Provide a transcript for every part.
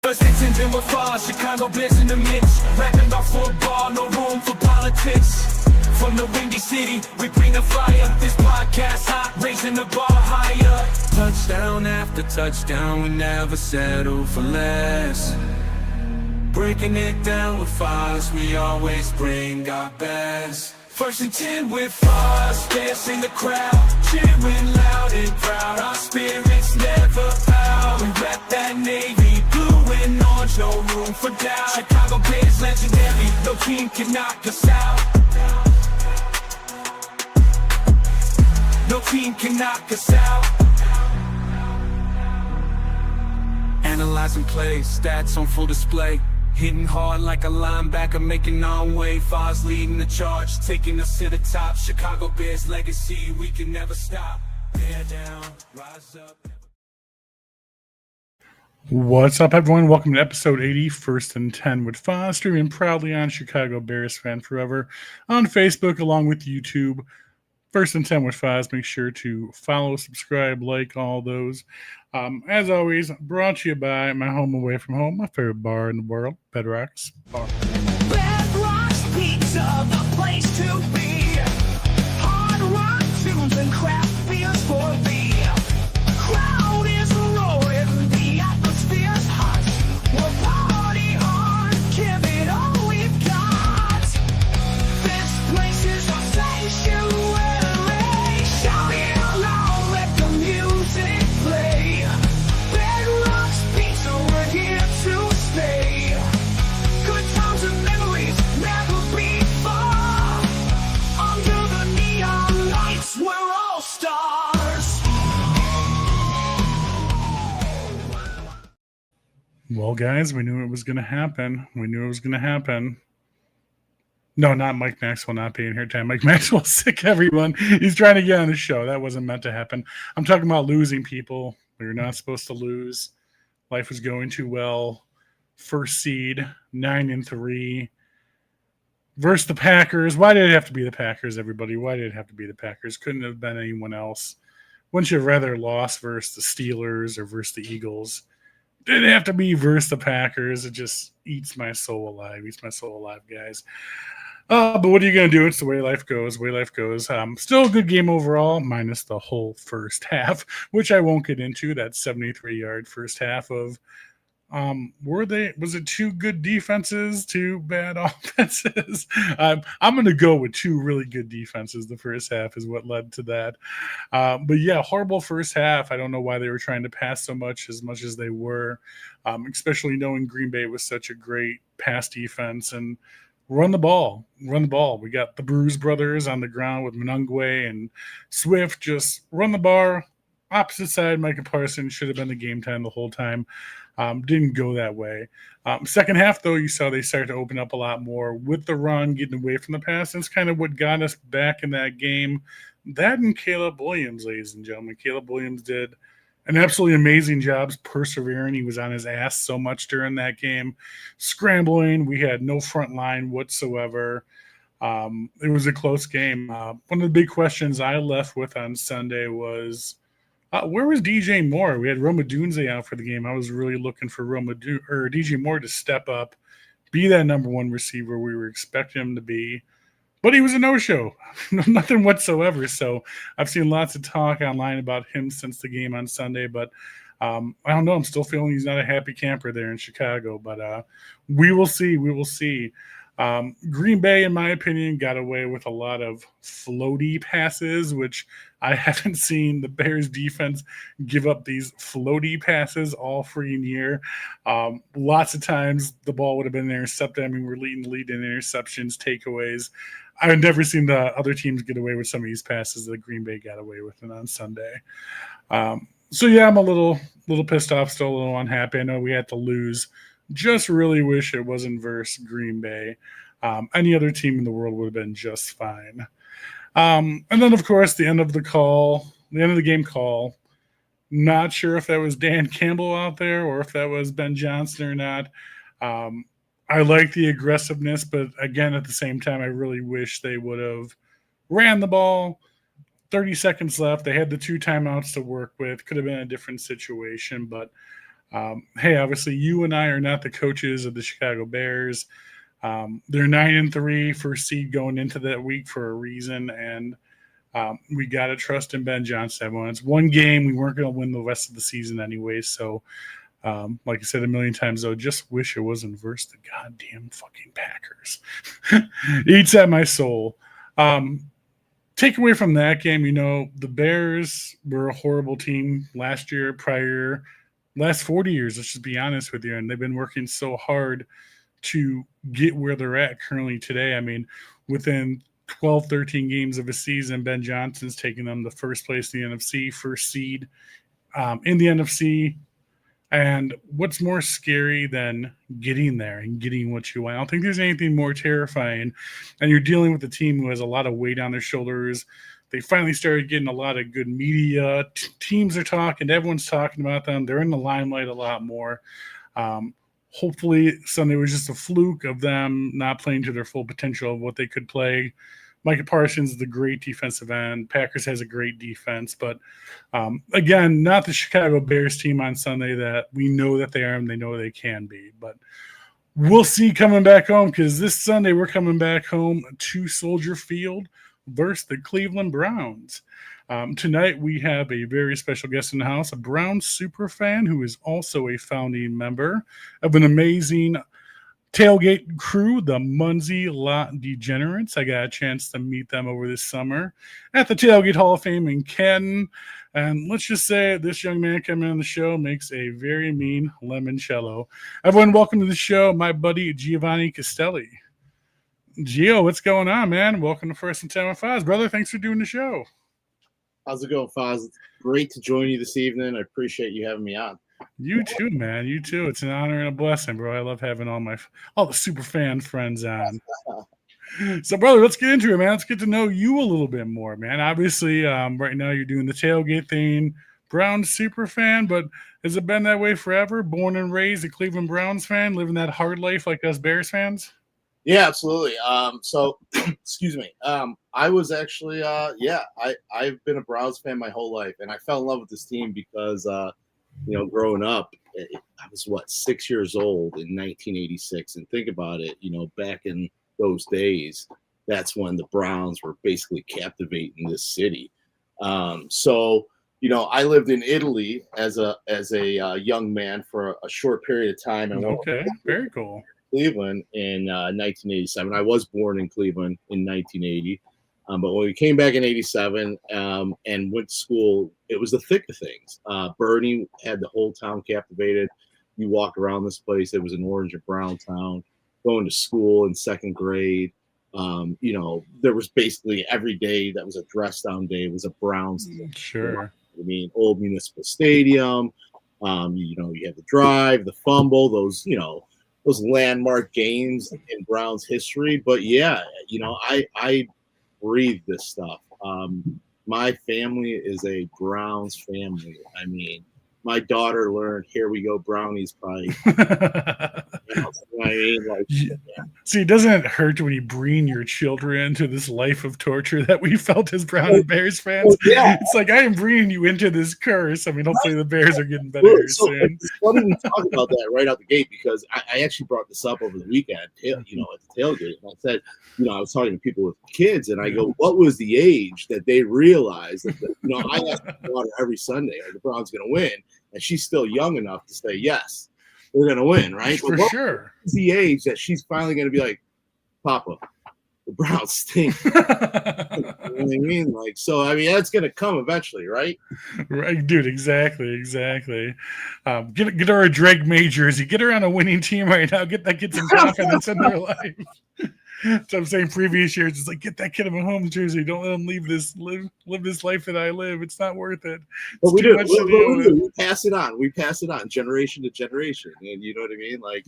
First intending with Foz, Chicago Bears in the mix. Rapping about football, no room for politics. From the windy city, we bring the fire. This podcast hot, raising the bar higher. Touchdown after touchdown, we never settle for less. Breaking it down with Foz, we always bring our best. First and 10 with Foz, dancing the crowd, cheering loud and proud. Our spirits never bow. We rep that navy, blue and orange, no room for doubt. Chicago Bears legendary, no team can knock us out. No team can knock us out. Analyzing plays, stats on full display. Hitting hard like a linebacker, making our way. Foz leading the charge, taking us to the top. Chicago Bears legacy, we can never stop. Bear down, rise up. What's up, everyone? Welcome to episode 80, First and 10 with Foz, streaming proudly on Chicago Bears Fan Forever on Facebook along with YouTube. First and 10 with Foz. Make sure to follow, subscribe, like all those. As always, brought to you by my home away from home, my favorite bar in the world, Bedrock's Bar. Bedrock's Pizza, the place to be. Hard rock tunes and craft beers for thee. Crowd is roaring, the atmosphere's hot. We'll party hard, give it all we've got. This place is our sanctuary. Shout it aloud, let the music play. Bedrock's Pizza, we're here to stay. Good times and memories never before. Under the neon lights, we're all stars. Well, guys, we knew it was going to happen. No, not Mike Maxwell not being here today. Mike Maxwell's sick, everyone. He's trying to get on the show. That wasn't meant to happen. I'm talking about losing people. We were not supposed to lose. Life was going too well. First seed, 9-3. Versus the Packers. Why did it have to be the Packers, everybody? Why did it have to be the Packers? Couldn't have been anyone else. Wouldn't you have rather lost versus the Steelers or versus the Eagles? Did it have to be versus the Packers? It just eats my soul alive. Guys. But what are you going to do? It's the way life goes. Still a good game overall, minus the whole first half, which I won't get into. That 73-yard first half of was it two good defenses, two bad offenses? I'm going to go with two really good defenses. The first half is what led to that. But yeah, horrible first half. I don't know why they were trying to pass so much as they were, especially knowing Green Bay was such a great pass defense and run the ball. We got the Bruise brothers on the ground with Monungwe and Swift. Just run the bar. Opposite side, Micah Parsons should have been the game time the whole time. Didn't go that way. Second half, though, you saw they started to open up a lot more with the run, getting away from the pass. That's kind of what got us back in that game. That and Caleb Williams, ladies and gentlemen. Caleb Williams did an absolutely amazing job persevering. He was on his ass so much during that game, scrambling. We had no front line whatsoever. It was a close game. One of the big questions I left with on Sunday was, where was DJ Moore? We had Roma Dunze out for the game. I was really looking for DJ Moore to step up, be that number one receiver we were expecting him to be. But he was a no-show. Nothing whatsoever. So I've seen lots of talk online about him since the game on Sunday. But I don't know. I'm still feeling he's not a happy camper there in Chicago. But we will see. Green Bay, in my opinion, got away with a lot of floaty passes, which I haven't seen the Bears defense give up these floaty passes all freaking year. Lots of times the ball would have been intercepted. I mean, we're leading the lead in interceptions, takeaways. I've never seen the other teams get away with some of these passes that Green Bay got away with on Sunday. So yeah, I'm a little pissed off, still a little unhappy. I know we had to lose. Just really wish it wasn't versus Green Bay. Any other team in the world would have been just fine. And then, of course, the end of the game call. Not sure if that was Dan Campbell out there or if that was Ben Johnson or not. I like the aggressiveness, but again, at the same time, I really wish they would have ran the ball. 30 seconds left. They had the 2 timeouts to work with. Could have been a different situation, but Hey, obviously, you and I are not the coaches of the Chicago Bears. They're 9-3, first seed going into that week for a reason, and we got to trust in Ben Johnson. Everyone, it's one game. We weren't going to win the rest of the season anyway. So, like I said a million times, though, just wish it wasn't versus the goddamn fucking Packers. Eats at my soul. Take away from that game, the Bears were a horrible team last year, last 40 years, let's just be honest with you. And they've been working so hard to get where they're at currently today. I mean, within 12, 13 games of a season, Ben Johnson's taking them the first place in the NFC, first seed in the NFC. And what's more scary than getting there and getting what you want? I don't think there's anything more terrifying. And you're dealing with a team who has a lot of weight on their shoulders. They finally started getting a lot of good media. Teams are talking. Everyone's talking about them. They're in the limelight a lot more. Hopefully Sunday was just a fluke of them not playing to their full potential of what they could play. Micah Parsons is a great defensive end. Packers has a great defense. But, again, not the Chicago Bears team on Sunday that we know that they are and they know they can be. But we'll see coming back home, because this Sunday we're coming back home to Soldier Field versus the Cleveland Browns. Tonight we have a very special guest in the house, a Browns Superfan who is also a founding member of an amazing tailgate crew, the Muncie Lot Degenerates. I got a chance to meet them over this summer at the Tailgate Hall of Fame in Canton. And let's just say this young man coming on the show makes a very mean limoncello. Everyone, welcome to the show, my buddy Giovanni Castelli. Gio, what's going on, man? Welcome to First and 10 with Foz. Brother, thanks for doing the show. How's it going, Foz? It's great to join you this evening. I appreciate you having me on. You too, man. You too. It's an honor and a blessing, bro. I love having all the super fan friends on. So, brother, let's get into it, man. Let's get to know you a little bit more, man. Obviously, right now you're doing the tailgate thing, Browns super fan, but has it been that way forever? Born and raised a Cleveland Browns fan, living that hard life like us Bears fans? Yeah, absolutely. So, excuse me. I was actually, I've been a Browns fan my whole life, and I fell in love with this team because, growing up, I was 6 years old in 1986, and think about it, back in those days, that's when the Browns were basically captivating this city. I lived in Italy as a young man for a short period of time. And okay, very cool. Cleveland in 1987. I was born in Cleveland in 1980. But when we came back in 87 and went to school, it was the thick of things. Bernie had the whole town captivated. You walk around this place, it was an orange and brown town. Going to school in second grade, there was basically every day that was a dress down day. It was a Browns. Sure. I mean, old Municipal Stadium. You had the drive, the fumble, those landmark games in Browns history. But yeah, I breathe this stuff. My family is a Browns family. I mean, my daughter learned "Here We Go Brownies" probably. See, doesn't it hurt when you bring your children into this life of torture that we felt as Brown and Bears fans? Yeah. It's like, I am bringing you into this curse. I mean, hopefully the Bears are getting better soon. It's funny we talk about that right out the gate, because I actually brought this up over the weekend, at the tailgate. And I said, I was talking to people with kids, and I go, what was the age that they realized that, I ask my daughter every Sunday, are the Browns going to win? And she's still young enough to say, yes, we're going to win, right? For sure. It's the age that she's finally going to be like, Papa, the Browns stink. You know what I mean? That's going to come eventually, right? Right, dude, exactly. Get her a Drake Majors. You get her on a winning team right now. Get that kid some confidence in their life. So I'm saying previous years, it's like, get that kid a Mahomes jersey. Don't let him live this life that I live. It's not worth it. But we do. We pass it on. We pass it on generation to generation. And you know what I mean? Like,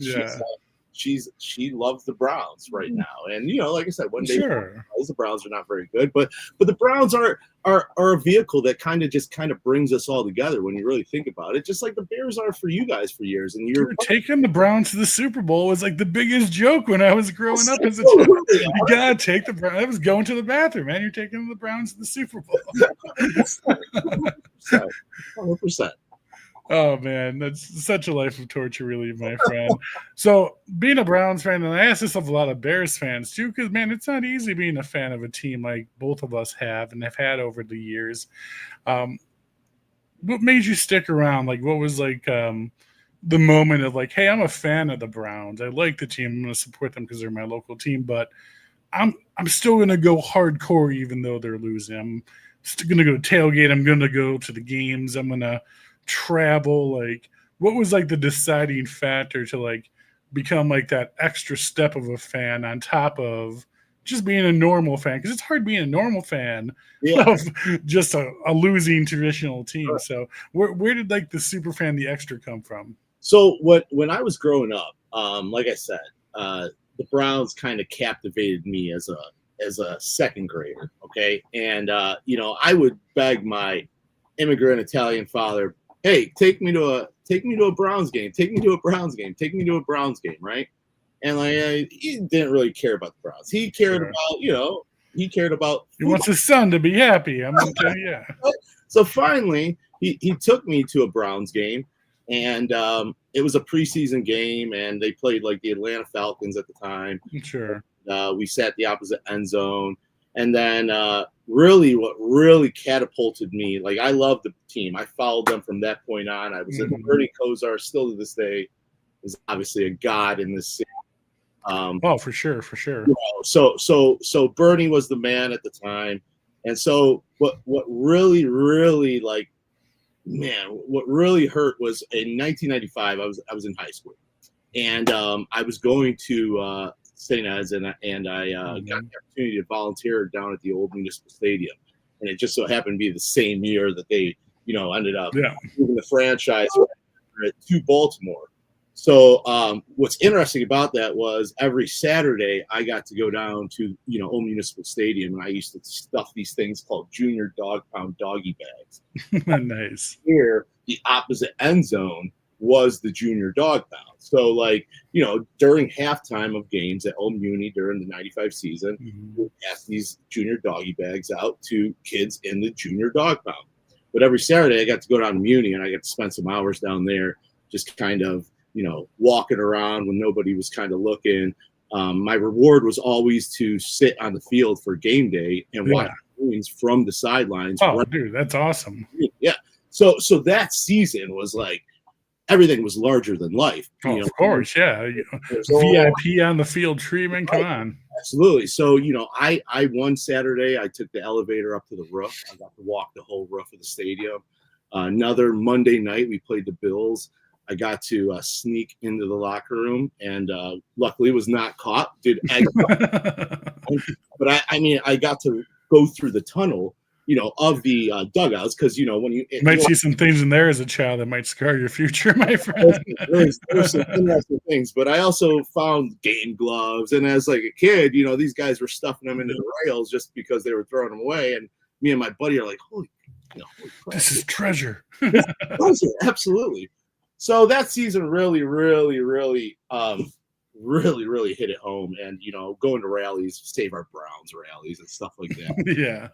she loves the Browns right now. And, like I said, one day the Browns are not very good. But the Browns are a vehicle that kind of brings us all together when you really think about it, just like the Bears are for you guys for years. And you're taking the Browns to the Super Bowl was like the biggest joke when I was growing up as a child. You gotta take the Browns. I was going to the bathroom, man. You're taking the Browns to the Super Bowl. 100%. Oh man, that's such a life of torture, really, my friend. So being a Browns fan, and I ask this of a lot of Bears fans too, because man, it's not easy being a fan of a team like both of us have and have had over the years. Um, what made you stick around? Like, what was like the moment of like, hey, I'm a fan of the Browns. I like the team. I'm going to support them because they're my local team, but I'm still going to go hardcore even though they're losing. I'm still going to go tailgate. I'm going to go to the games. I'm going to travel. Like, what was like the deciding factor to like become like that extra step of a fan on top of just being a normal fan? Because it's hard being a normal fan Yeah. of just a losing traditional team. So where did like the super fan, the extra come from? So when I was growing up, like I said, the Browns kind of captivated me as a second grader. Okay, and I would beg my immigrant Italian father, "Hey, take me to a Browns game. Take me to a Browns game. Take me to a Browns game." Right? And he didn't really care about the Browns. He cared about he cared about. He wants his son to be happy. I'm gonna tell you, yeah. So finally, he took me to a Browns game. And it was a preseason game, and they played like the Atlanta Falcons at the time. Sure. We sat the opposite end zone. And then really what really catapulted me, like I loved the team. I followed them from that point on. I was in Bernie Kosar, still to this day, is obviously a god in this city. Oh, for sure. So Bernie was the man at the time. And so what really, really like, man, what really hurt was in 1995. I was in high school, and I was going to St. Ed's, and I got the opportunity to volunteer down at the old municipal stadium, and it just so happened to be the same year that they, ended up moving the franchise to Baltimore. So what's interesting about that was every Saturday I got to go down to Old Municipal Stadium, and I used to stuff these things called Junior Dog Pound doggy bags. Nice. Here, the opposite end zone was the Junior Dog Pound. So during halftime of games at Old Muni during the '95 season, we passed these Junior doggy bags out to kids in the Junior Dog Pound. But every Saturday I got to go down to Muni, and I got to spend some hours down there, just kind of walking around when nobody was kind of looking. My reward was always to sit on the field for game day and watch games from the sidelines. Oh, dude, that's awesome. Yeah. So that season was like everything was larger than life. Oh, of course, yeah. VIP on the field treatment. Come on. Absolutely. So I one Saturday I took the elevator up to the roof. I got to walk the whole roof of the stadium. Another Monday night we played the Bills. I got to sneak into the locker room, and luckily was not caught. But I got to go through the tunnel, of the dugouts, because when you might see some things in there as a child that might scar your future, my friend. There's some interesting things, but I also found game gloves, and as like a kid, these guys were stuffing them into the rails just because they were throwing them away, and me and my buddy are like, holy crap. This is treasure. Absolutely. So that season really, really, really, really hit it home. And, going to rallies, Save Our Browns rallies and stuff like that. Yeah.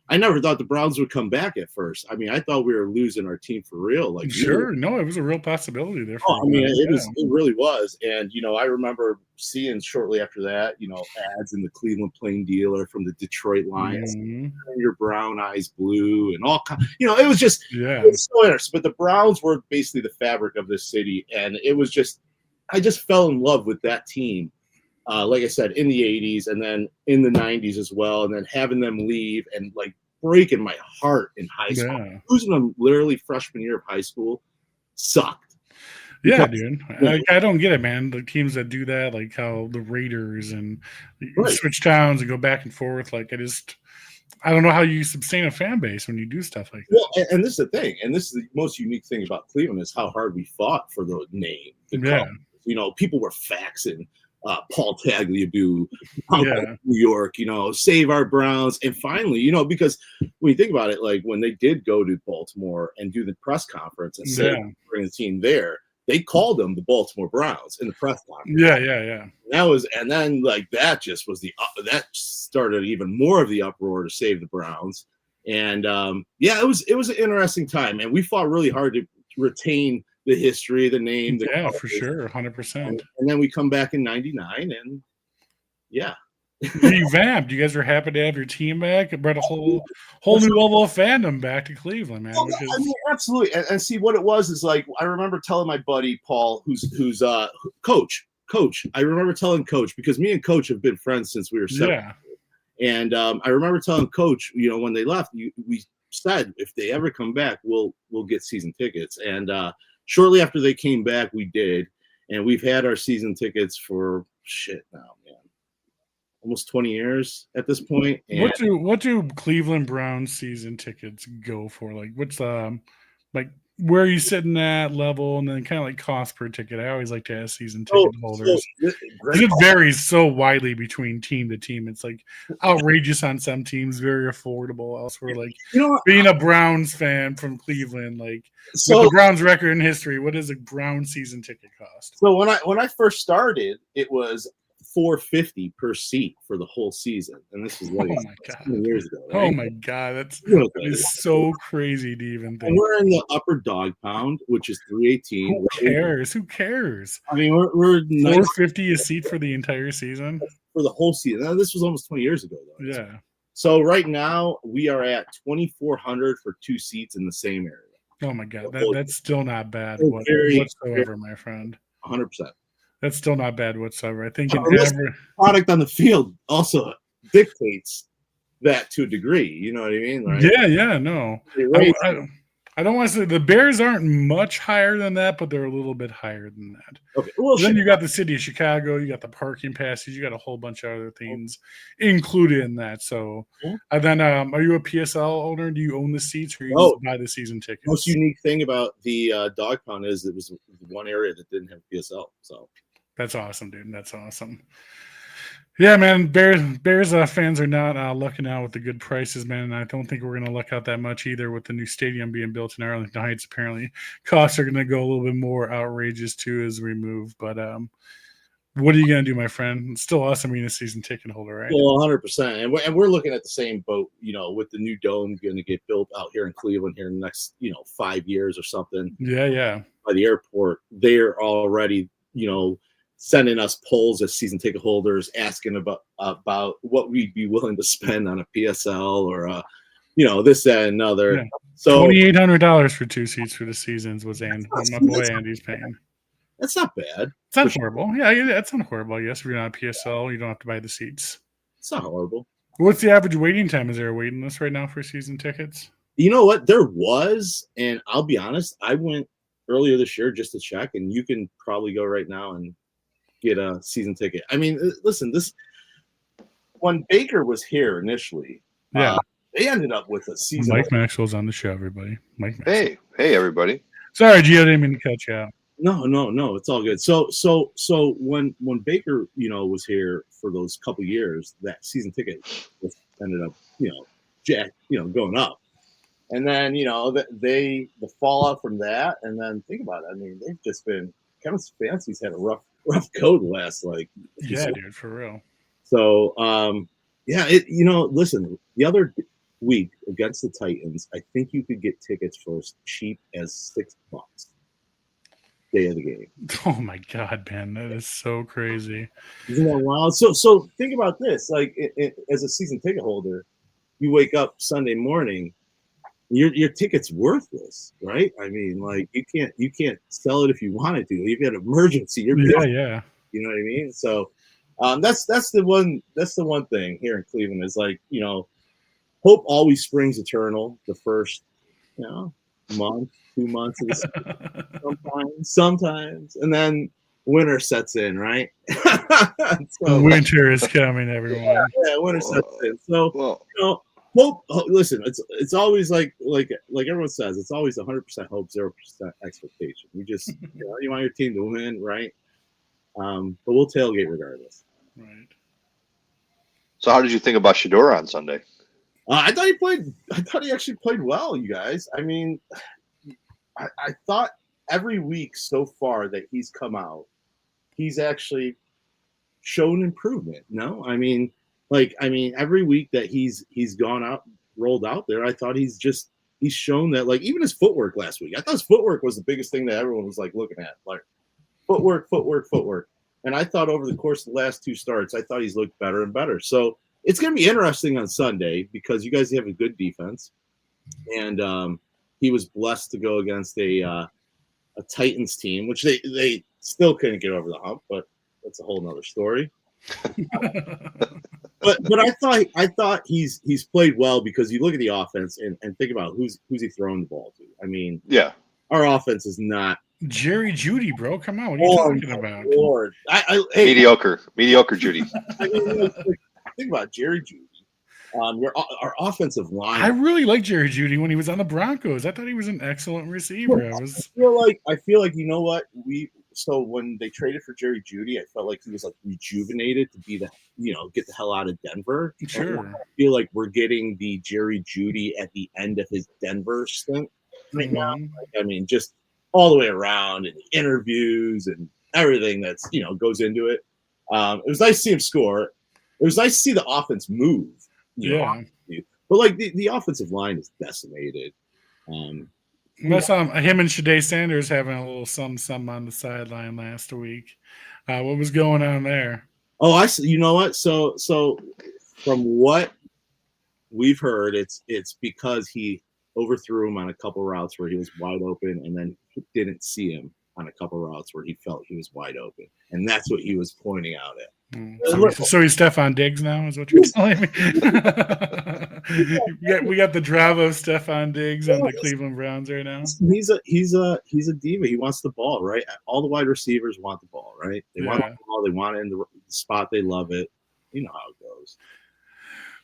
I never thought the Browns would come back at first. I mean, I thought we were losing our team for real. Like, sure. No, it was a real possibility there. It really was. And, I remember seeing shortly after that, ads in the Cleveland Plain Dealer from the Detroit Lions, your brown eyes blue and all kinds, it was just, it was so interesting. But the Browns were basically the fabric of this city. And it was just, I just fell in love with that team. Like I said, in the 80s and then in the 90s as well. And then having them leave and like breaking my heart in high school. Yeah. Losing them literally freshman year of high school sucked. Yeah, dude. I don't get it, man. The teams that do that, like how the Raiders and switch towns and go back and forth. Like, I don't know how you sustain a fan base when you do stuff like that. Well, and this is the thing. And this is the most unique thing about Cleveland is how hard we fought for the name. People were faxing Paul Tagliabue, New York, Save Our Browns. And finally, because when you think about it, like when they did go to Baltimore and do the press conference and say, bring the team there, they called them the Baltimore Browns in the press conference. Yeah. And then like that just was that started even more of the uproar to save the Browns. And it was an interesting time, and we fought really hard retain the history, the name. The Yeah, colors. for sure, 100%. And then we come back in '99, and yeah. Revamped. You guys are happy to have your team back. It brought a whole new level of fandom back to Cleveland, man. Which is... I mean, absolutely. And see what it was is like I remember telling my buddy Paul, who's coach. I remember telling Coach, because me and Coach have been friends since we were 7. Yeah. And I remember telling Coach, when they left, we said if they ever come back, we'll get season tickets. And shortly after they came back, we did, and we've had our season tickets for now, man, almost 20 years at this point. And what do Cleveland Browns season tickets go for? Like, what's like where are you sitting at level, and then kind of like cost per ticket? I always like to ask season ticket holders. It varies so widely between team to team. It's like outrageous on some teams, very affordable elsewhere. Like, being a Browns fan from Cleveland, like with the Browns record in history, what does a Browns season ticket cost? So when I first started, it was $450 per seat for the whole season, and this is like 20 years ago. Right? Oh my god, that is so crazy to even think. And we're in the upper dog pound, which is $318. Who cares? I mean, we're $450 a seat for the entire season, for the whole season. Now, this was almost 20 years ago, though. Yeah. So right now we are at $2,400 for 2 seats in the same area. Oh my god, that's still not bad whatsoever, my friend. 100%. That's still not bad whatsoever. I think product on the field also dictates that to a degree. You know what I mean? Right? Yeah, no. I don't want to say the Bears aren't much higher than that, but they're a little bit higher than that. Okay. Well, then you got the city of Chicago, you got the parking passes, you got a whole bunch of other things included in that. So, and then are you a PSL owner? Do you own the seats, or you just buy the season tickets? Most unique thing about the dog pound is it was one area that didn't have PSL. So. That's awesome, dude. That's awesome. Yeah, man. Bears fans are not lucking out with the good prices, man. And I don't think we're going to luck out that much either with the new stadium being built in Arlington Heights. Apparently, costs are going to go a little bit more outrageous too as we move. But what are you going to do, my friend? It's still awesome being a season ticket holder, right? Well, 100%. And we're looking at the same boat, with the new dome going to get built out here in Cleveland here in the next, 5 years or something. Yeah. By the airport, they're already, sending us polls as season ticket holders, asking about what we'd be willing to spend on a PSL or this, that, and another. Yeah. So $2,800 for 2 seats for the seasons was my boy Andy's paying. That's not bad. It's not horrible. Yeah, it's not horrible. I guess if you're not a PSL, you don't have to buy the seats. It's not horrible. What's the average waiting time? Is there a waiting list right now for season tickets? You know what? There was, and I'll be honest, I went earlier this year just to check, and you can probably go right now and get a season ticket. I mean, listen, when Baker was here initially, they ended up with a season. Mike Maxwell's on the show, everybody. Mike Maxwell. Hey, everybody. Sorry, Gio, didn't mean to cut you out. No, it's all good. So when Baker, was here for those couple years, that season ticket ended up, going up. And then, the fallout from that, and then think about it. I mean, they've just been Kevin Stefanski's had a rough go the last dude, for real. So listen, the other week against the Titans, I think you could get tickets for as cheap as $6 day of the game. Oh my god, man, that is so crazy. Isn't that wild? So think about this, as a season ticket holder, you wake up Sunday morning, your ticket's worthless, right? I mean, you can't sell it if you wanted to. You've got an emergency. Yeah. You know what I mean? So that's the one thing here in Cleveland is hope always springs eternal. The first month, 2 months of the season, sometimes, and then winter sets in, right? Winter is coming, everyone. Yeah, winter sets in. So hope. Listen, it's always like everyone says, it's always 100% hope, 0% expectation. You just you want your team to win, right? But we'll tailgate regardless. Right. So, how did you think about Shedeur on Sunday? I thought he actually played well, you guys. I mean, I thought every week so far that he's come out, he's actually shown improvement. No, I mean, every week that he's gone out, rolled out there, I thought he's just he's shown that, like, even his footwork last week. I thought his footwork was the biggest thing that everyone was like looking at, like footwork. And I thought over the course of the last 2 starts, I thought he's looked better and better. So it's going to be interesting on Sunday because you guys have a good defense, and he was blessed to go against a Titans team, which they still couldn't get over the hump, but that's a whole nother story. but I thought he's played well because you look at the offense and think about who's he throwing the ball to. I mean, Yeah. our offense is not Jerry Judy, bro. Come on, what are you talking about? Lord. Hey, Mediocre Judy. I mean, think about Jerry Judy. Our offensive line. I really like Jerry Judy when he was on the Broncos. I thought he was an excellent receiver. I feel like you know what So when they traded for Jerry Judy, I felt like he was like rejuvenated to be get the hell out of Denver. Sure. And I feel like we're getting the Jerry Judy at the end of his Denver stint right now. I mean, just all the way around and the interviews and everything that's goes into it. It was nice to see him score. It was nice to see the offense move. But like the offensive line is decimated. That's him and Shadai Sanders having a little something on the sideline last week. What was going on there? Oh, I see. You know what? So from what we've heard, it's because he overthrew him on a couple routes where he was wide open, and then didn't see him on a couple routes where he felt he was wide open, and that's what he was pointing out at. So he's Stephon Diggs now, is what you're telling me? we got the drama of Stephon Diggs on the Cleveland Browns right now. He's a diva. He wants the ball, right? All the wide receivers want the ball, right? They want the ball. They want it in the spot. They love it. You know how it goes.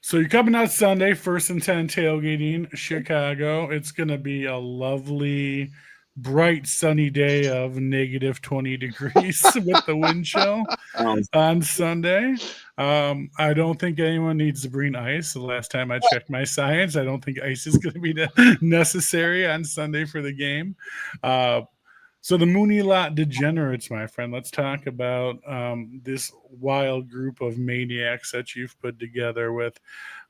So you're coming out Sunday, 1st and 10 tailgating, Chicago. It's going to be a lovely, bright, sunny day of negative 20 degrees with the wind chill on Sunday. I don't think anyone needs to bring ice. The last time I checked my science, I don't think ice is going to be necessary on Sunday for the game. So the Mooney Lot degenerates, my friend. Let's talk about this wild group of maniacs that you've put together with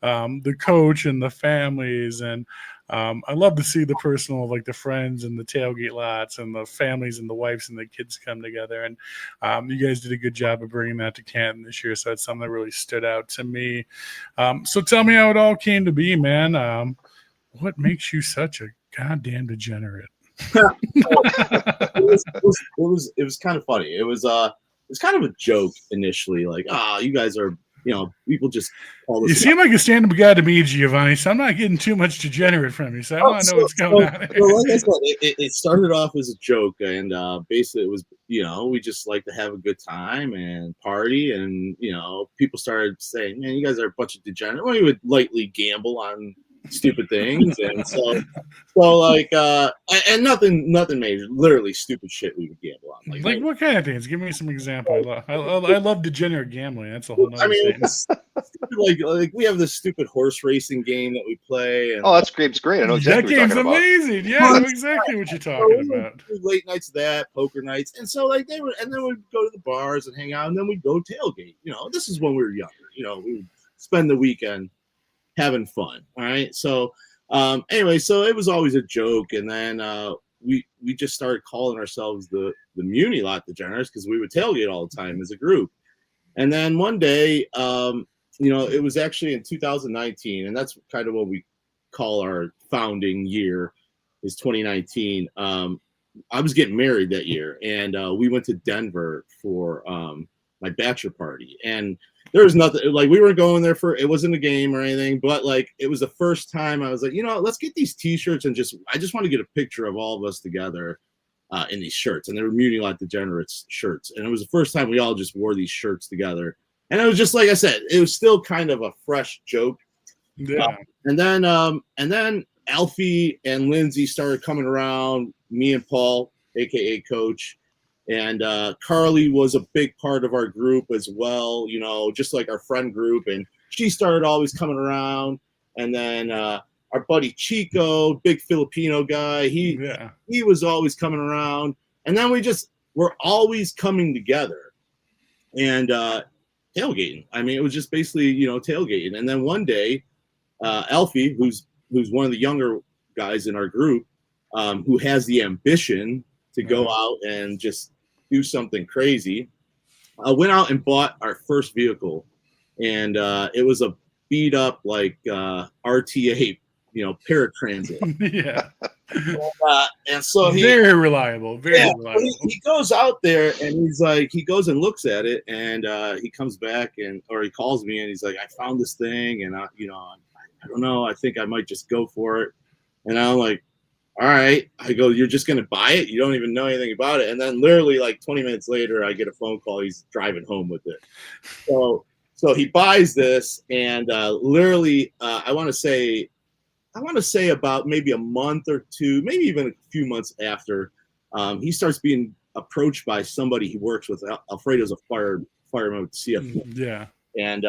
the coach and the families. And I love to see the personal, like the friends and the tailgate lots and the families and the wives and the kids come together. And you guys did a good job of bringing that to Canton this year. So it's something that really stood out to me. So tell me how it all came to be, man. What makes you such a goddamn degenerate? it was kind of funny. It was kind of a joke initially, like, you guys are, people just call this. You seem like a stand-up guy to me, Giovanni, so I'm not getting too much degenerate from you, so I want to know what's going on here. Well, like I said, it started off as a joke, and basically it was, we just like to have a good time and party, and people started saying, man, you guys are a bunch of degenerates. Well, we would lightly gamble on stupid things, and so like and nothing major, literally stupid shit we would gamble on. Like what kind of things? Give me some example. I love degenerate gambling. That's a whole nother thing. like we have this stupid horse racing game that we play. And, that's great. It's great. I know exactly that what game's you're talking amazing. Yeah, I know exactly what you're talking about. Late nights of that, poker nights, and so like and then we'd go to the bars and hang out, and then we'd go tailgate. This is when we were younger. We would spend the weekend having fun. All right. So anyway, so it was always a joke. And then we just started calling ourselves the Muni Lot Degenerates because we would tailgate all the time as a group. And then one day, it was actually in 2019, and that's kind of what we call our founding year is 2019. I was getting married that year, and we went to Denver for my bachelor party. And there was nothing, like we weren't going there it wasn't a game or anything, but like it was the first time I was like, let's get these t-shirts and I just want to get a picture of all of us together in these shirts. And they were Muni Lot Degenerates shirts. And it was the first time we all just wore these shirts together. And it was just, like I said, it was still kind of a fresh joke. Yeah. And then Alfie and Lindsay started coming around, me and Paul, AKA Coach. And Carly was a big part of our group as well, just like our friend group. And she started always coming around. And then our buddy Chico, big Filipino guy, he was always coming around. And then we're always coming together and tailgating. I mean, it was just basically, tailgating. And then one day, Alfie, who's one of the younger guys in our group who has the ambition to go out and just do something crazy. I went out and bought our first vehicle, and it was a beat up like RTA, paratransit. Yeah. And so very reliable. Very reliable. He goes out there and he's like, he goes and looks at it, and he comes back or he calls me and he's like, I found this thing, and I don't know, I think I might just go for it. And I'm like, all right. I go, you're just going to buy it? You don't even know anything about it. And then literally like 20 minutes later, I get a phone call. He's driving home with it. So he buys this, and literally, I want to say about maybe a month or two, maybe even a few months after, he starts being approached by somebody he works with. Alfredo's a fireman with CFP. Yeah. And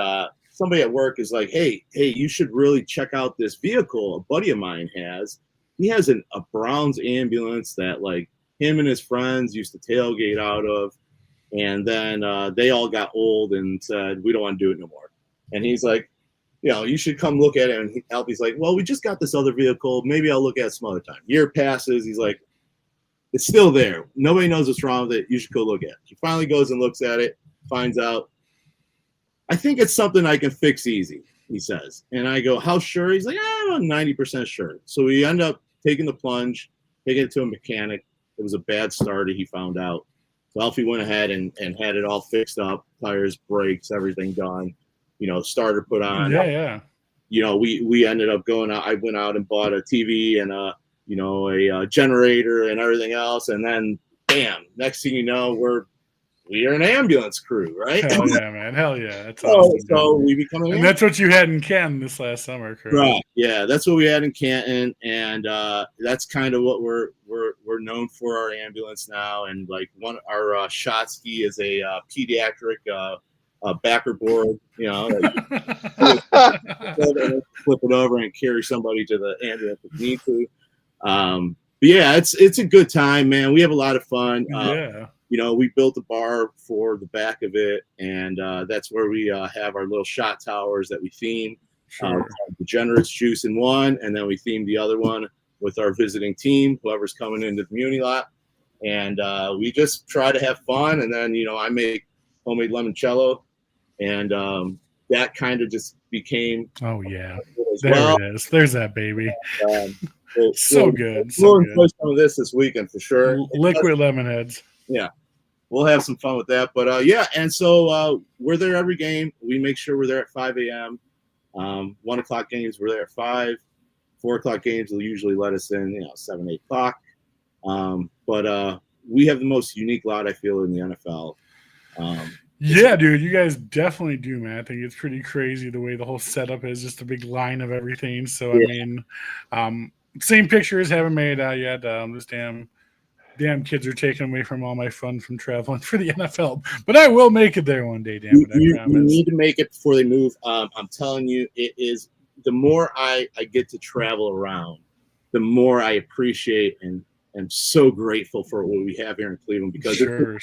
somebody at work is like, hey, you should really check out this vehicle a buddy of mine has. He has a Browns ambulance that like him and his friends used to tailgate out of. And then they all got old and said, we don't want to do it no more. And he's like, you should come look at it. And Alfie's like, well, we just got this other vehicle. Maybe I'll look at it some other time. Year passes. He's like, it's still there. Nobody knows what's wrong with it. You should go look at it. He finally goes and looks at it, finds out, I think it's something I can fix easy, he says. And I go, how sure? He's like, I'm 90% sure. So we end up taking the plunge, taking it to a mechanic. It was a bad starter, he found out. So Alfie went ahead and had it all fixed up, tires, brakes, everything done, starter put on. Yeah. We ended up going out. I went out and bought a TV and a generator and everything else. And then bam, next thing you know, we are an ambulance crew, right? Hell yeah, man. Hell yeah. That's awesome. So we become an and that's what you had in Canton this last summer, correct? Right. Yeah, that's what we had in Canton, and that's kind of what we're known for, our ambulance now. And like our shot ski is a pediatric backer board, flip it over and carry somebody to the ambulance if need to. But yeah, it's a good time, man. We have a lot of fun. We built a bar for the back of it, and that's where we have our little shot towers that we theme. The Generous Juice in one, and then we theme the other one with our visiting team, whoever's coming into the community lot. And we just try to have fun. And then, I make homemade limoncello, and that kind of just became. Oh, yeah. It is. There's that baby. So good. We'll enjoy some of this weekend for sure. Liquid lemonheads. Yeah. We'll have some fun with that. But, and so we're there every game. We make sure we're there at 5 a.m. 1 o'clock games, we're there at 5. 4 o'clock games will usually let us in, 7, 8 o'clock. But we have the most unique lot, I feel, in the NFL. Yeah, dude, you guys definitely do, man. I think it's pretty crazy the way the whole setup is, just a big line of everything. So, yeah. I mean, same pictures, haven't made it out yet. This damn kids are taking away from all my fun from traveling for the NFL. But I will make it there one day, damn it. You need to make it before they move. I'm telling you, it is the more I get to travel around, the more I appreciate and am so grateful for what we have here in Cleveland, because sure.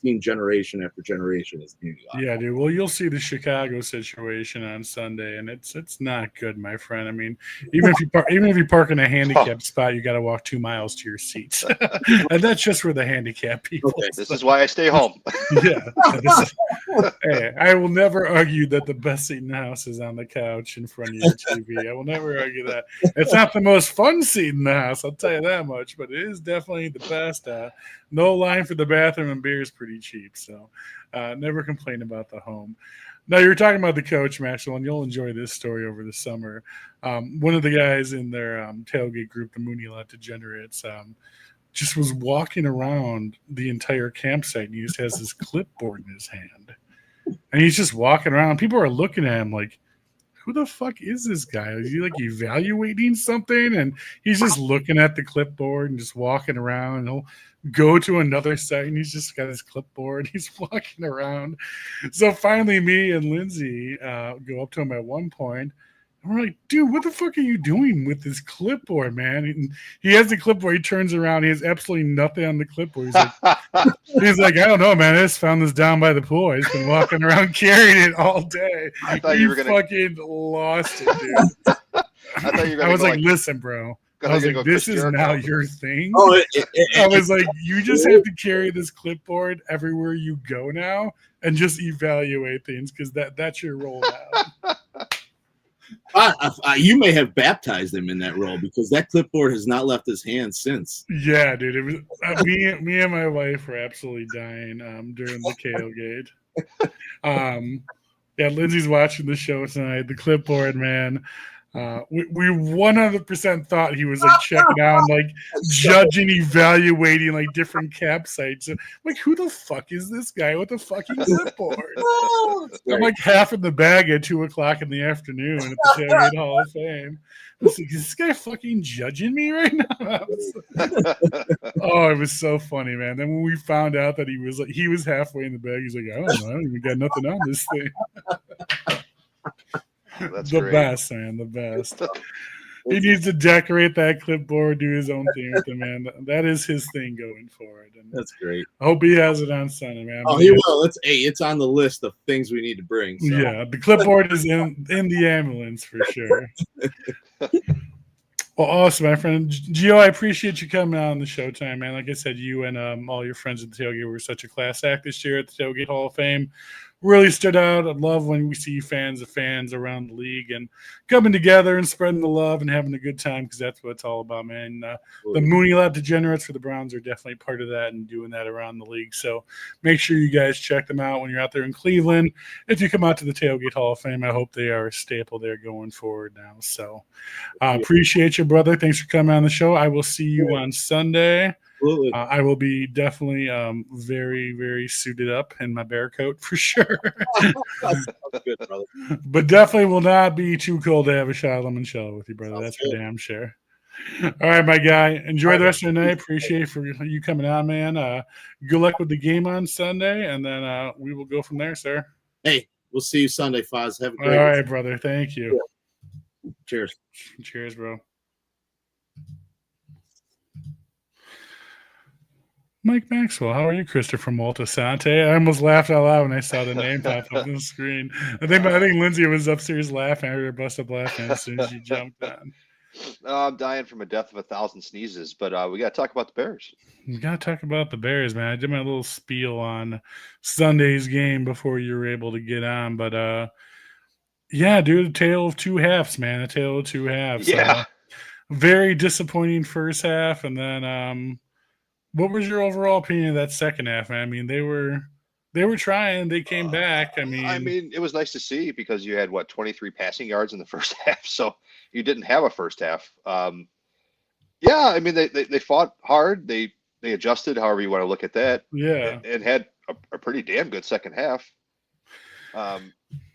Seen generation after generation is new. Yeah, dude. Well, you'll see the Chicago situation on Sunday, and it's not good, my friend. I mean, even if you park in a handicapped spot, you got to walk 2 miles to your seats, and that's just for the handicapped people. Okay, this is why I stay home. Yeah. Hey, I will never argue that the best seat in the house is on the couch in front of your TV. I will never argue that. It's not the most fun seat in the house, I'll tell you that much, but it is definitely the best. No line for the bathroom, and beer is pretty cheap, so never complain about the home. Now, you're talking about the coach, Maxwell, and you'll enjoy this story over the summer. One of the guys in their tailgate group, the Mooney Lot Degenerates, just was walking around the entire campsite, and he just has this clipboard in his hand. And he's just walking around. People are looking at him like, who the fuck is this guy? Is he like evaluating something? And he's just looking at the clipboard and just walking around. And he'll go to another site and he's just got his clipboard. He's walking around. So finally, me and Lindsay go up to him at one point. And we're like, dude, what the fuck are you doing with this clipboard, man? And he has the clipboard. He turns around. He has absolutely nothing on the clipboard. He's like, I don't know, man. I just found this down by the pool. I've been walking around carrying it all day. I thought you were gonna fucking lost it, dude. I thought you were gonna I was like, listen, bro. I was like, this is now your thing. Oh, I was like, you just have to carry this clipboard everywhere you go now and just evaluate things because that's your role now. You may have baptized him in that role because that clipboard has not left his hands since. Yeah, dude. It was me and my wife were absolutely dying during the tailgate. Yeah, Lindsay's watching the show tonight. The clipboard, man. We 100% thought he was like checking out, like judging, evaluating like different campsites. And like, who the fuck is this guy with a fucking clipboard? I'm like half in the bag at 2:00 in the afternoon at the Tailgate Hall of Fame. I was like, is this guy fucking judging me right now? Oh, it was so funny, man. Then when we found out that he was halfway in the bag, he's like, I don't know, I don't even got nothing on this thing. That's the great. best, man. The best. He needs to decorate that clipboard, do his own thing with it, man. That is his thing going forward. And that's great. I hope he has it on Sunday, man. Oh, he will. It's on the list of things we need to bring. So. Yeah, the clipboard is in the ambulance for sure. Well, awesome, my friend. Gio, I appreciate you coming on the show time, man. Like I said, you and all your friends at the Tailgate were such a class act this year at the Tailgate Hall of Fame. Really stood out. I love when we see fans of fans around the league and coming together and spreading the love and having a good time because that's what it's all about, man. The Mooney Lab Degenerates for the Browns are definitely part of that and doing that around the league. So make sure you guys check them out when you're out there in Cleveland. If you come out to the Tailgate Hall of Fame, I hope they are a staple there going forward now. So appreciate you, brother. Thanks for coming on the show. I will see you on Sunday. I will be definitely very, very suited up in my bear coat for sure. Good, brother. But definitely will not be too cold to have a shot of limoncello with you, brother. That's for damn sure. All right, my guy. Enjoy the rest of the night. Appreciate for you coming on, man. Good luck with the game on Sunday, and then we will go from there, sir. Hey, we'll see you Sunday, Foz. Have a great All right, brother. Thank you. Yeah. Cheers. Cheers, bro. Mike Maxwell, how are you, Christopher Moltisanti? I almost laughed out loud when I saw the name pop up on the screen. I think Lindsay was upstairs laughing. I heard her bust up laughing as soon as you jumped on. I'm dying from a death of 1,000 sneezes, but we got to talk about the Bears. We got to talk about the Bears, man. I did my little spiel on Sunday's game before you were able to get on, but yeah, dude, a tale of two halves, man. A tale of two halves. Yeah. Very disappointing first half, and then what was your overall opinion of that second half, man? I mean, they were trying. They came back. I mean, it was nice to see because you had 23 passing yards in the first half, so you didn't have a first half. Yeah, I mean, they fought hard. They adjusted, however you want to look at that. Yeah, and had a pretty damn good second half.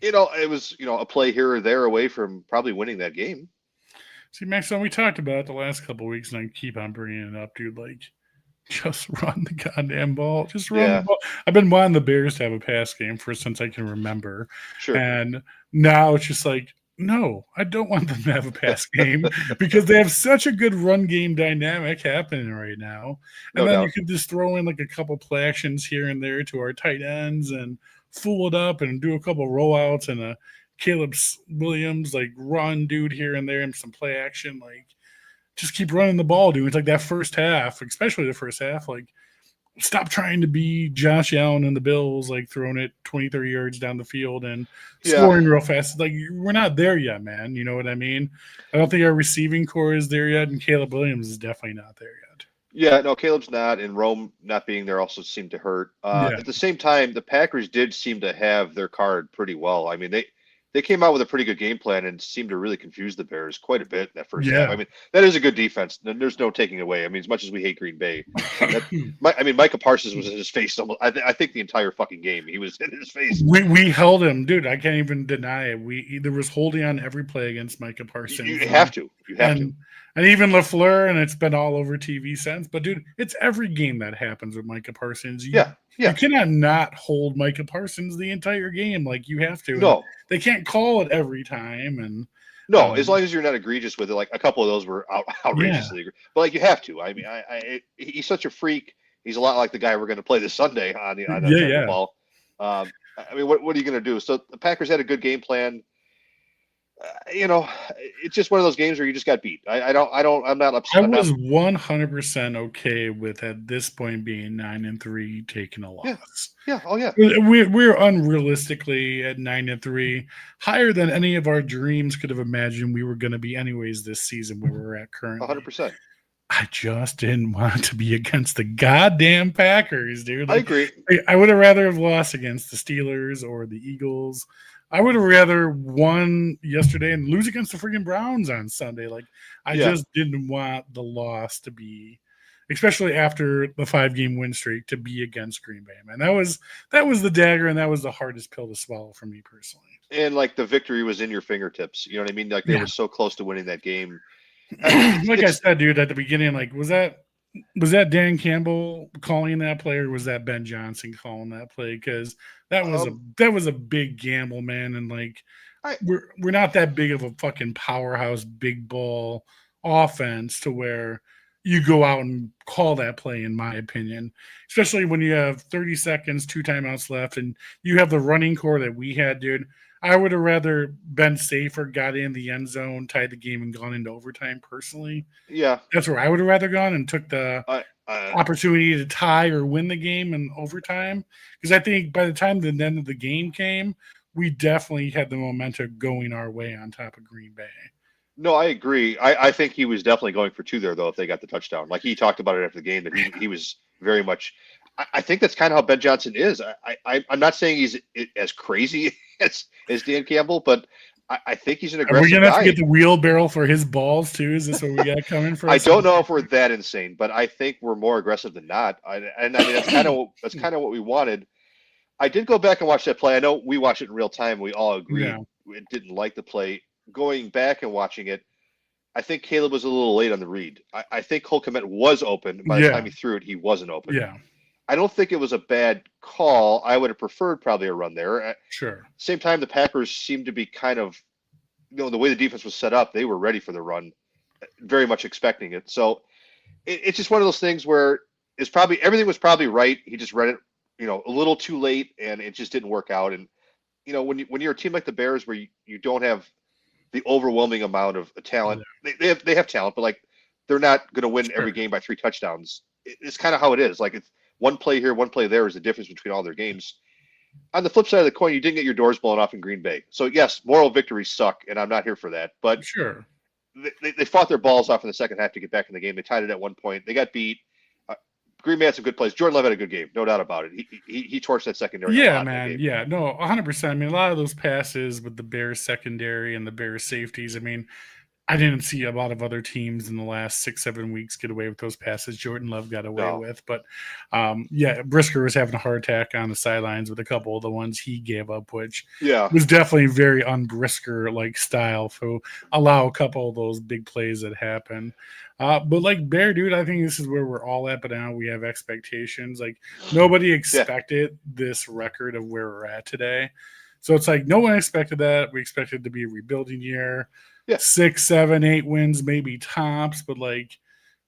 It was a play here or there away from probably winning that game. See, Max, we talked about it the last couple of weeks, and I keep on bringing it up, dude. Like, just run the goddamn ball. Just run the ball. I've been wanting the Bears to have a pass game since I can remember. Sure. And now it's just like, no, I don't want them to have a pass game because they have such a good run game dynamic happening right now. And then you can just throw in like a couple play actions here and there to our tight ends and fool it up and do a couple rollouts and a Caleb Williams like run dude here and there and some play action. Like, just keep running the ball, dude. It's like that first half, especially the first half, like stop trying to be Josh Allen and the Bills, like throwing it 20, 30 yards down the field and scoring real fast. Like, we're not there yet, man. You know what I mean? I don't think our receiving core is there yet, and Caleb Williams is definitely not there yet. Yeah, no, Caleb's not, and Rome not being there also seemed to hurt. At the same time, the Packers did seem to have their card pretty well. I mean, they came out with a pretty good game plan and seemed to really confuse the Bears quite a bit in that first half. I mean, that is a good defense. There's no taking away. I mean, as much as we hate Green Bay, Micah Parsons was in his face almost. I think the entire fucking game he was in his face. We held him, dude. I can't even deny it. There was holding on every play against Micah Parsons. You have to. You have to. And even LaFleur, and it's been all over TV since. But, dude, it's every game that happens with Micah Parsons. You cannot not hold Micah Parsons the entire game. Like, you have to. No. They can't call it every time. And no, as long as you're not egregious with it. Like, a couple of those were outrageously. But, like, you have to. I mean, he's such a freak. He's a lot like the guy we're going to play this Sunday on the ball. I mean, what are you going to do? So the Packers had a good game plan. You know, it's just one of those games where you just got beat. I'm not upset. I was 100% okay with at this point being 9-3 taking a Yeah. loss. Yeah. Oh yeah. We're unrealistically at 9-3, higher than any of our dreams could have imagined we were going to be anyways this season where we're at currently. 100%. I just didn't want to be against the goddamn Packers, dude. I agree. I would have rather have lost against the Steelers or the Eagles. I would have rather won yesterday and lose against the freaking Browns on Sunday. Like, I just didn't want the loss to be, especially after the 5-game win streak, to be against Green Bay. Man, that was the dagger, and that was the hardest pill to swallow for me personally. And like the victory was in your fingertips. You know what I mean? Like they were so close to winning that game. Like I said, dude, at the beginning, like was that Dan Campbell calling that play, or was that Ben Johnson calling that play? Because that was a big gamble, man. And like we're not that big of a fucking powerhouse, big ball offense to where you go out and call that play, in my opinion. Especially when you have 30 seconds, 2 timeouts left, and you have the running core that we had, dude. I would have rather been safer, got in the end zone, tied the game, and gone into overtime personally. Yeah. That's where I would have rather gone and took the opportunity to tie or win the game in overtime. Because I think by the time the end of the game came, we definitely had the momentum going our way on top of Green Bay. No, I agree. I think he was definitely going for 2 there, though, if they got the touchdown. Like he talked about it after the game, that he was very much – I think that's kind of how Ben Johnson is. I'm not saying he's as crazy as Dan Campbell, but I think he's an aggressive guy. Are we going to have to get the wheelbarrow for his balls, too? Is this what we got coming for us? I don't know if we're that insane, but I think we're more aggressive than not. And I mean, that's kind of what we wanted. I did go back and watch that play. I know we watched it in real time. We all agreed we didn't like the play. Going back and watching it, I think Caleb was a little late on the read. I think Cole Kmet was open. By the time he threw it, he wasn't open. Yeah. I don't think it was a bad call. I would have preferred probably a run there. Sure. Same time, the Packers seemed to be kind of, the way the defense was set up, they were ready for the run, very much expecting it. So it's just one of those things where it's probably everything was probably right. He just read it, a little too late, and it just didn't work out. And when you're a team like the Bears, where you don't have the overwhelming amount of talent, they have talent, but like they're not going to win every game by 3 touchdowns. It's kind of how it is. Like it's one play here, one play there is the difference between all their games. On the flip side of the coin, you didn't get your doors blown off in Green Bay. So yes, moral victories suck, and I'm not here for that. But sure, they fought their balls off in the second half to get back in the game. They tied it at one point. They got beat. Green Bay had some good plays. Jordan Love had a good game, no doubt about it. He torched that secondary. Yeah, man. Yeah, no, 100%. I mean, a lot of those passes with the Bears secondary and the Bears safeties. I mean, I didn't see a lot of other teams in the last 6-7 weeks get away with those passes Jordan Love got away with. But, Brisker was having a heart attack on the sidelines with a couple of the ones he gave up, which was definitely very un-Brisker-like style to allow a couple of those big plays that happen. But, like, Bear, dude, I think this is where we're all at, but now we have expectations. Like, nobody expected this record of where we're at today. So it's like no one expected that. We expected it to be a rebuilding year. 6, 7, 8 wins, maybe tops, but like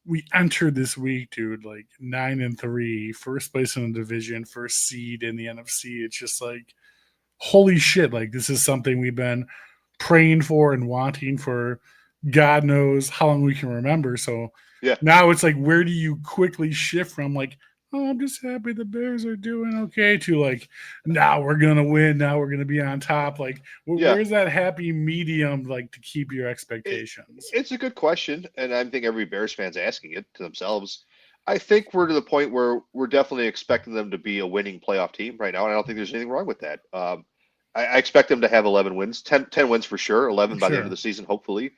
we entered this week, dude, like 9-3, first place in the division, first seed in the NFC. It's just like, holy shit! Like this is something we've been praying for and wanting for God knows how long we can remember. So now it's like, where do you quickly shift from like, oh, I'm just happy the Bears are doing okay, to like, now we're going to win. Now we're going to be on top. Like, where's that happy medium, like, to keep your expectations? It's a good question, and I think every Bears fan's asking it to themselves. I think we're to the point where we're definitely expecting them to be a winning playoff team right now, and I don't think there's anything wrong with that. I expect them to have 11 wins, 10 wins for sure, 11 by the end of the season, hopefully.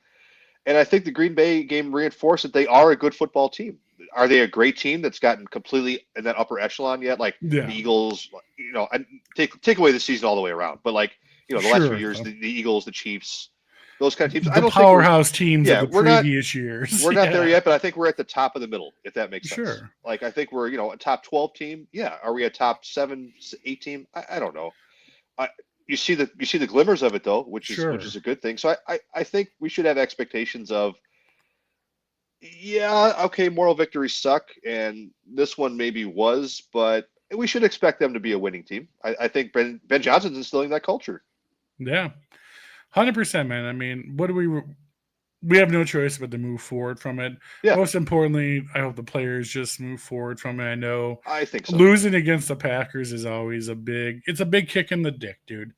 And I think the Green Bay game reinforced that they are a good football team. Are they a great team that's gotten completely in that upper echelon yet? Like the Eagles, and take away the season all the way around. But like, the last few years, the Eagles, the Chiefs, those kind of teams. I don't powerhouse teams of the previous years. We're not there yet, but I think we're at the top of the middle, if that makes sense. Sure. Like I think we're, a top 12 team. Yeah. Are we a top 7, 8 team? I don't know. You see the glimmers of it though, which is a good thing. So I think we should have expectations of, moral victories suck, and this one maybe was, but we should expect them to be a winning team. I think Ben Johnson's instilling that culture. Yeah, 100%, man. I mean, what do we have no choice but to move forward from it. Yeah. Most importantly, I hope the players just move forward from it. I know I think so. losing against the Packers is always a big kick in the dick, dude.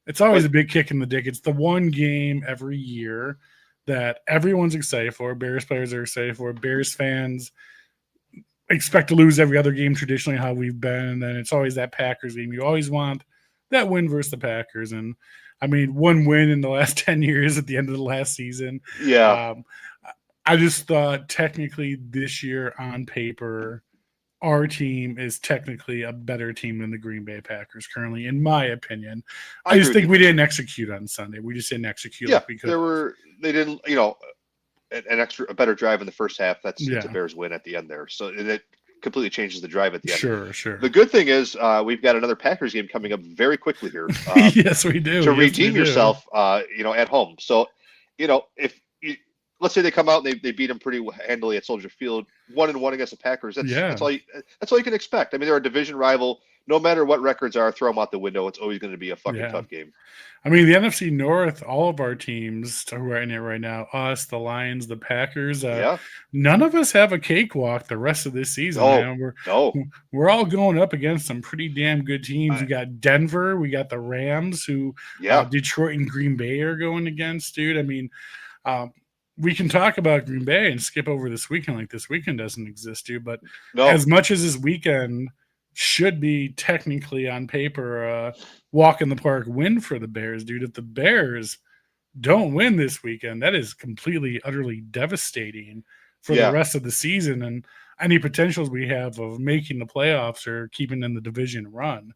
It's always a big kick in the dick. It's the one game every year that everyone's excited for. Bears players are excited for. Bears fans expect to lose every other game traditionally, how we've been. And then it's always that Packers game. You always want that win versus the Packers. And I mean, one win in the last 10 years at the end of the last season. Yeah. I just thought technically this year on paper, our team is technically a better team than the Green Bay Packers currently, in my opinion. I just think we didn't execute on Sunday. We just didn't execute. Yeah, because they didn't, a better drive in the first half. It's a Bears win at the end there. So it completely changes the drive at the end. Sure. The good thing is we've got another Packers game coming up very quickly here. Yes, we do. To redeem yourself, at home. So, if let's say they come out and they beat them pretty handily at Soldier Field, 1-1 against the Packers. That's all you can expect. I mean, they're a division rival. No matter what records are, throw them out the window. It's always going to be a fucking tough game. I mean, the NFC North, all of our teams who are in it right now, us, the Lions, the Packers, none of us have a cakewalk the rest of this season. Man. We're all going up against some pretty damn good teams. We got Denver, we got the Rams, who Detroit and Green Bay are going against, dude. I mean, we can talk about Green Bay and skip over this weekend like this weekend doesn't exist, dude. But as much as this weekend should be technically on paper a walk in the park win for the Bears, dude, if the Bears don't win this weekend, that is completely, utterly devastating for the rest of the season and any potentials we have of making the playoffs or keeping in the division run.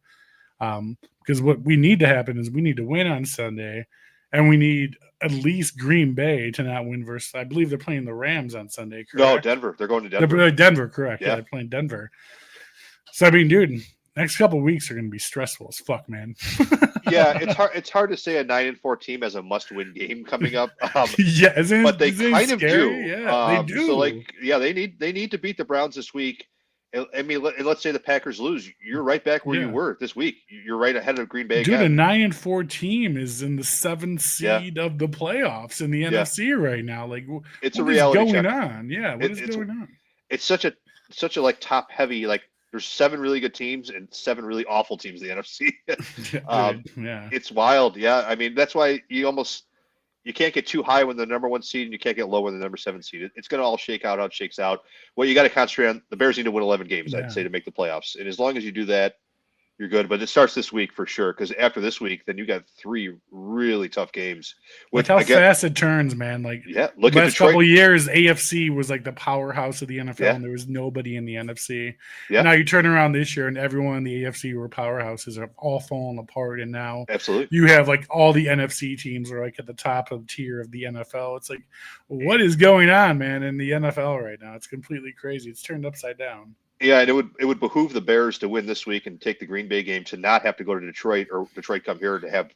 Because what we need to happen is we need to win on Sunday, and we need at least Green Bay to not win versus, I believe they're playing the Rams on Sunday, correct? No, Denver. They're going to Denver. They're Denver, correct. Yeah, they're playing Denver. So, I mean, dude, next couple of weeks are going to be stressful as fuck, man. Yeah, it's hard to say a 9-4 team as a must-win game coming up. But they kind of do. Yeah, they do. So, they need to beat the Browns this week. I mean, let's say the Packers lose. You're right back where you were this week. You're right ahead of Green Bay again. Dude, a 9-4 team is in the 7th seed of the playoffs in the NFC right now. Like, it's a reality going check. on? Yeah, what is going on? It's such a like top heavy. Like, there's 7 really good teams and 7 really awful teams in the NFC. It's wild. Yeah, I mean, that's why you can't get too high when the number 1 seed and you can't get low when the number 7 seed. It's going to all shake out how it shakes out. Well, you got to concentrate on the Bears need to win 11 games, I'd say, to make the playoffs. And as long as you do that, you're good. But it starts this week for sure, because after this week, then you got 3 really tough games. Look how fast it turns, man. Like, look at last couple of years, AFC was like the powerhouse of the NFL, and there was nobody in the NFC. Now you turn around this year, and everyone in the AFC were powerhouses are all falling apart, and now you have like all the NFC teams are like at the top of the tier of the NFL. It's like, what is going on, man, in the NFL right now? It's completely crazy. It's turned upside down. Yeah, and it would behoove the Bears to win this week and take the Green Bay game, to not have to go to Detroit, or Detroit come here to have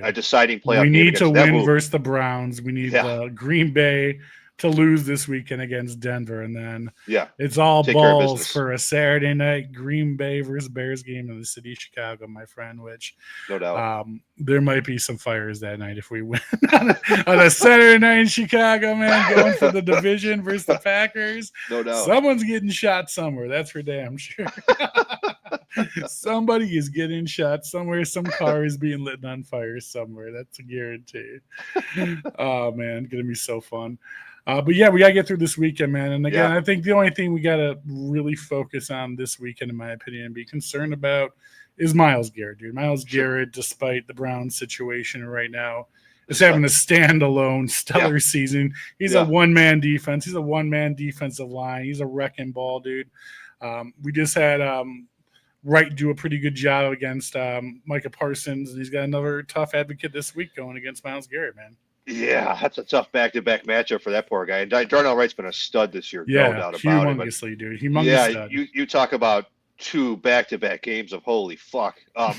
a deciding playoff game. We need to win versus the Browns. We need Green Bay to lose this weekend against Denver, and then it's all balls for a Saturday night Green Bay versus Bears game in the city of Chicago, my friend. Which no doubt there might be some fires that night if we win on a Saturday night in Chicago, man. Going for the division versus the Packers. No doubt, someone's getting shot somewhere. That's for damn sure. Somebody is getting shot somewhere. Some car is being lit on fire somewhere. That's a guarantee. Oh man, gonna be so fun. But yeah, we got to get through this weekend, man. And again, I think the only thing we got to really focus on this weekend, in my opinion, and be concerned about is Myles Garrett, dude. Myles Garrett, despite the Browns situation right now, is having a standalone stellar season. He's a one-man defense. He's a one-man defensive line. He's a wrecking ball, dude. We just had Wright do a pretty good job against Micah Parsons, and he's got another tough advocate this week going against Myles Garrett, man. Yeah, that's a tough back-to-back matchup for that poor guy. And Darnell Wright's been a stud this year, no doubt about it. Humongously, dude. Humongous stud. You talk about 2 back-to-back games of holy fuck. I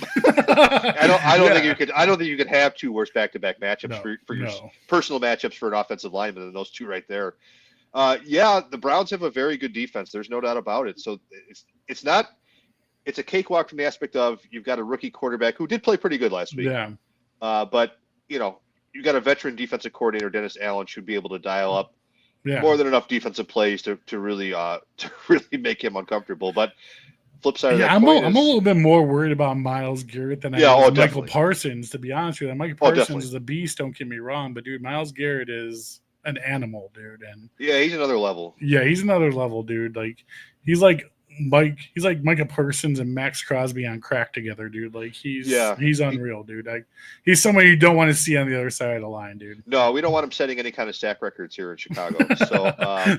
don't think you could have 2 worse back-to-back matchups for your personal matchups for an offensive lineman than those 2 right there. The Browns have a very good defense. There's no doubt about it. So it's a cakewalk from the aspect of you've got a rookie quarterback who did play pretty good last week. Yeah. But you got a veteran defensive coordinator, Dennis Allen, should be able to dial up Yeah. more than enough defensive plays to really make him uncomfortable. But flip side of that I'm coin a little bit more worried about Myles Garrett than I am Michael definitely. Parsons, to be honest with you. Michael Parsons is a beast, don't get me wrong, but dude, Myles Garrett is an animal, dude. And yeah, he's another level. Yeah, he's another level, dude. Like he's like Micah Parsons and Max Crosby on crack together, dude. Like he's unreal, dude. Like he's somebody you don't want to see on the other side of the line, dude. No, we don't want him setting any kind of sack records here in Chicago. So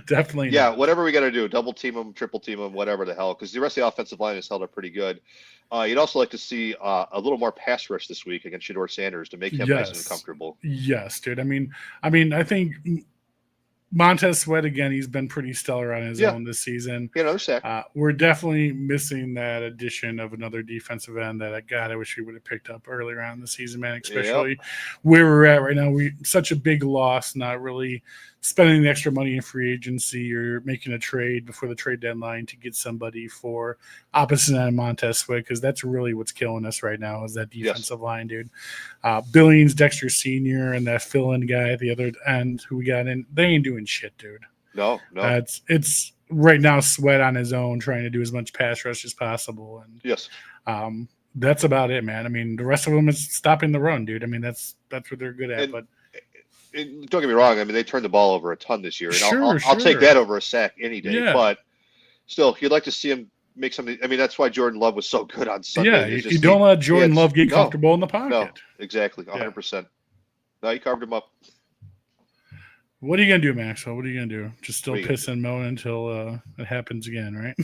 definitely, yeah. Whatever we got to do, double team him, triple team him, whatever the hell, because the rest of the offensive line is held up pretty good. You'd also like to see a little more pass rush this week against Shedeur Sanders to make him nice and comfortable. Yes, dude. I mean, I think Montez Sweat, again, he's been pretty stellar on his own this season. Yeah, another sack. We're definitely missing that addition of another defensive end that I wish we would have picked up earlier on in the season, man, especially where we're at right now. Such a big loss, not really spending the extra money in free agency or making a trade before the trade deadline to get somebody for opposite end of Montez Sweat, because that's really what's killing us right now is that defensive line, dude. Billings, Dexter Sr., and that fill-in guy at the other end who we got in, they ain't doing shit, dude. No. It's right now Sweat on his own trying to do as much pass rush as possible. And that's about it, man. I mean, the rest of them is stopping the run, dude. I mean, that's what they're good at. But don't get me wrong. I mean, they turned the ball over a ton this year. And I'll take that over a sack any day. Yeah. But still, you'd like to see him make something. I mean, that's why Jordan Love was so good on Sunday. Yeah, you don't let Jordan Love get comfortable in the pocket. No, exactly, 100%. No, you carved him up. What are you going to do, Maxwell? What are you going to do? Just still piss and moan until it happens again, right?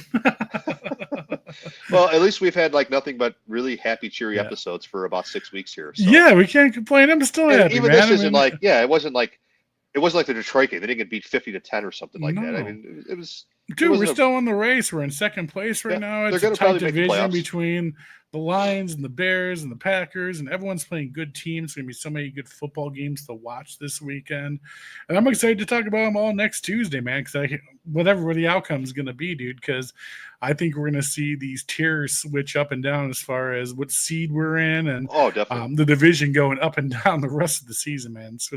Well, at least we've had nothing but really happy, cheery episodes for about 6 weeks here. So. Yeah, we can't complain. I'm still happy, even man. this isn't it wasn't like the Detroit game. They didn't get beat 50-10 or something like that. I mean, it was. Dude, we're still in the race. We're in second place right now. It's a tight division between the Lions and the Bears and the Packers, and everyone's playing good teams. There's going to be so many good football games to watch this weekend. And I'm excited to talk about them all next Tuesday, man, because whatever the outcome is going to be, dude, because I think we're going to see these tiers switch up and down as far as what seed we're in and the division going up and down the rest of the season, man. It's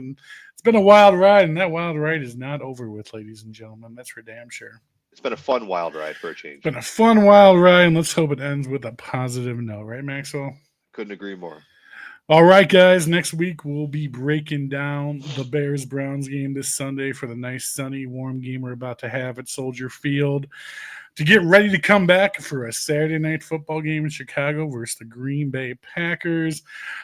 been a wild ride, and that wild ride is not over with, ladies and gentlemen. That's for damn sure. It's been a fun wild ride for a change. It's been a fun wild ride, and let's hope it ends with a positive note, right, Maxwell? Couldn't agree more. All right, guys. Next week we'll be breaking down the Bears-Browns game this Sunday for the nice, sunny, warm game we're about to have at Soldier Field. To get ready to come back for a Saturday night football game in Chicago versus the Green Bay Packers.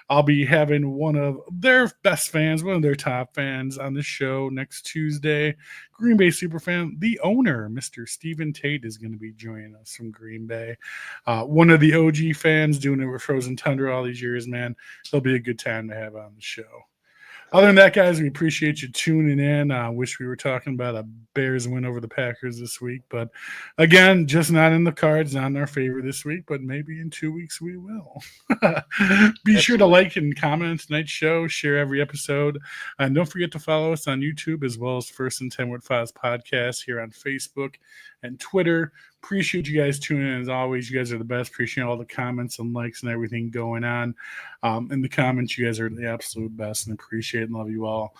I'll be having one of their best fans, one of their top fans on the show next Tuesday. Green Bay Superfan, the owner, Mr. Stephen Tate, is going to be joining us from Green Bay. One of the OG fans doing it with Frozen Tundra all these years, man. It'll be a good time to have on the show. Other than that, guys, we appreciate you tuning in. I wish we were talking about a Bears win over the Packers this week. But, again, just not in the cards, not in our favor this week. But maybe in 2 weeks we will. Be sure to like and comment on tonight's show. Share every episode. And don't forget to follow us on YouTube as well as First and 10 with Foz podcast here on Facebook and Twitter. Appreciate you guys tuning in as always. You guys are the best. Appreciate all the comments and likes and everything going on. In the comments, you guys are the absolute best and appreciate and love you all.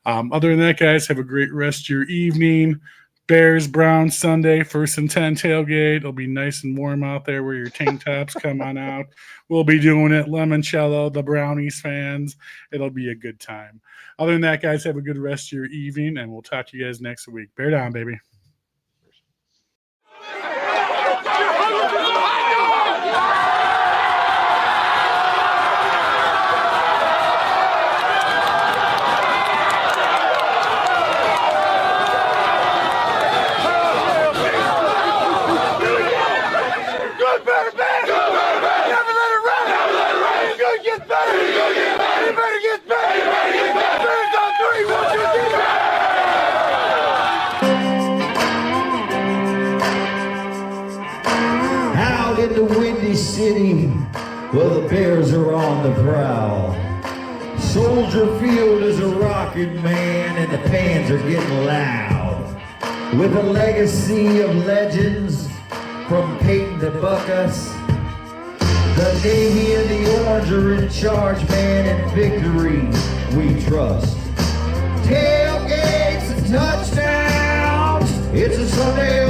Other than that, guys, have a great rest of your evening. Bears, Browns, Sunday, 1st and 10 tailgate. It'll be nice and warm out there where your tank tops come on out. We'll be doing it. Limoncello, the Brownies fans. It'll be a good time. Other than that, guys, have a good rest of your evening, and we'll talk to you guys next week. Bear down, baby. Out in the windy city, well, the Bears are on the prowl. Soldier Field is a rocking, man, and the fans are getting loud. With a legacy of legends from Peyton to Buckus, the Navy and the Orange are in charge, man, and victory we trust. Tailgates and touchdowns, it's a Sunday